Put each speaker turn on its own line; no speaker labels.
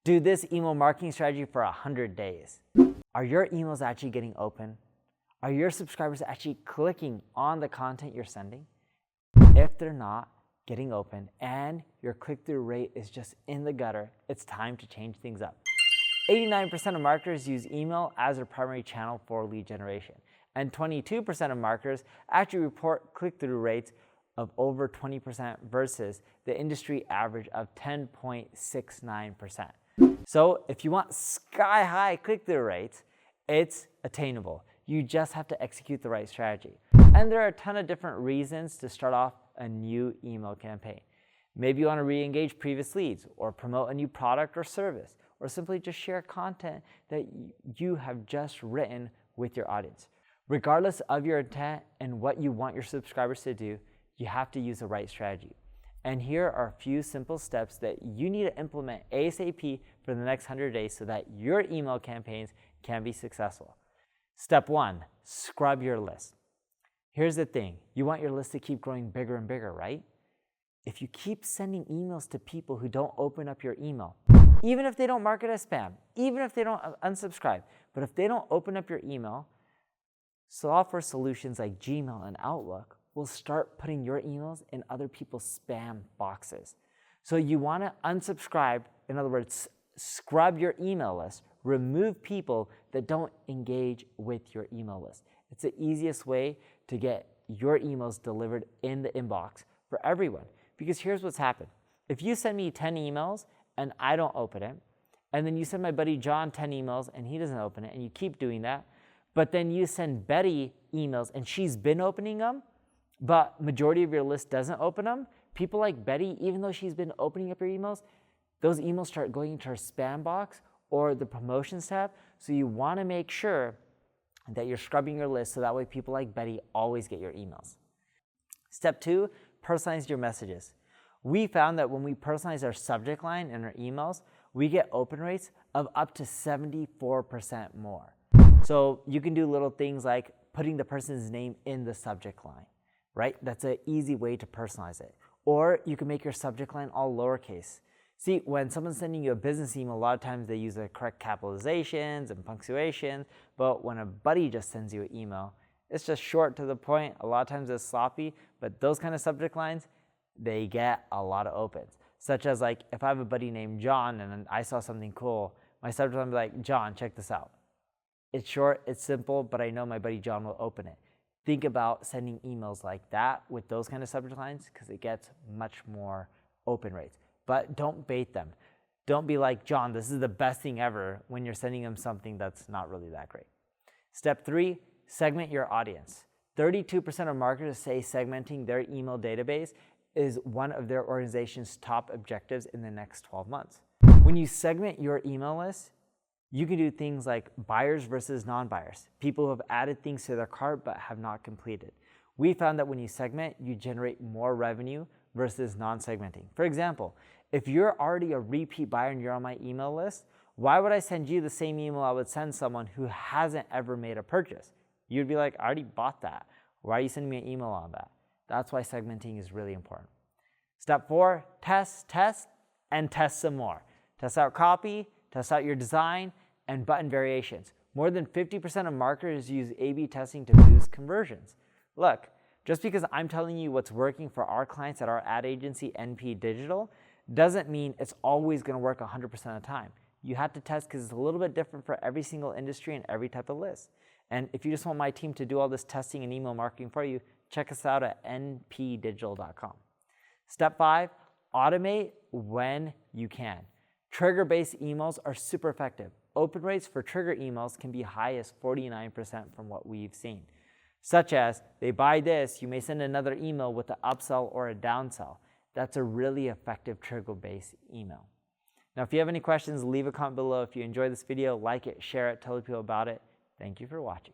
Do this email marketing strategy for 100 days. Are your emails actually getting open? Are your subscribers actually clicking on the content you're sending? If they're not getting open and your click-through rate is just in the gutter, it's time to change things up. 89% of marketers use email as their primary channel for lead generation, and 22% of marketers actually report click-through rates of over 20% versus the industry average of 10.69%. So if you want sky-high click-through rates, it's attainable. You just have to execute the right strategy. And there are a ton of different reasons to start off a new email campaign. Maybe you want to re-engage previous leads, or promote a new product or service, or simply just share content that you have just written with your audience. Regardless of your intent and what you want your subscribers to do, you have to use the right strategy. And here are a few simple steps that you need to implement ASAP for the next 100 days so that your email campaigns can be successful. Step 1, scrub your list. Here's the thing, you want your list to keep growing bigger and bigger, right? If you keep sending emails to people who don't open up your email, even if they don't mark it as spam, even if they don't unsubscribe, but if they don't open up your email, software solutions like Gmail and Outlook will start putting your emails in other people's spam boxes. So you want to unsubscribe, in other words, scrub your email list, remove people that don't engage with your email list. It's the easiest way to get your emails delivered in the inbox for everyone. Because here's what's happened. If you send me 10 emails and I don't open it, and then you send my buddy John 10 emails and he doesn't open it, and you keep doing that, but then you send Betty emails and she's been opening them, but majority of your list doesn't open them, people like Betty, even though she's been opening up your emails, those emails start going into her spam box or the promotions tab. So you want to make sure that you're scrubbing your list so that way people like Betty always get your emails. Step 2, personalize your messages. We found that when we personalize our subject line in our emails, we get open rates of up to 74% more. So you can do little things like putting the person's name in the subject line, right? That's an easy way to personalize it. Or you can make your subject line all lowercase. See, when someone's sending you a business email, a lot of times they use the correct capitalizations and punctuation, but when a buddy just sends you an email, it's just short to the point. A lot of times it's sloppy, but those kind of subject lines, they get a lot of opens. Such as like, if I have a buddy named John and I saw something cool, my subject line will be like, John, check this out. It's short, it's simple, but I know my buddy John will open it. Think about sending emails like that with those kind of subject lines because it gets much more open rates. But don't bait them. Don't be like, John, this is the best thing ever when you're sending them something that's not really that great. Step 3, segment your audience. 32% of marketers say segmenting their email database is one of their organization's top objectives in the next 12 months. When you segment your email list, you can do things like buyers versus non-buyers, people who have added things to their cart but have not completed. We found that when you segment, you generate more revenue versus non-segmenting. For example, if you're already a repeat buyer and you're on my email list, why would I send you the same email I would send someone who hasn't ever made a purchase? You'd be like, I already bought that. Why are you sending me an email on that? That's why segmenting is really important. Step 4, test, and test some more. Test out copy, test out your design, and button variations. More than 50% of marketers use A/B testing to boost conversions. Look, just because I'm telling you what's working for our clients at our ad agency, NP Digital, doesn't mean it's always going to work 100% of the time. You have to test because it's a little bit different for every single industry and every type of list. And if you just want my team to do all this testing and email marketing for you, check us out at npdigital.com. Step 5, automate when you can. Trigger-based emails are super effective. Open rates for trigger emails can be high as 49% from what we've seen. Such as, they buy this, you may send another email with an upsell or a downsell. That's a really effective trigger-based email. Now, if you have any questions, leave a comment below. If you enjoyed this video, like it, share it, tell people about it. Thank you for watching.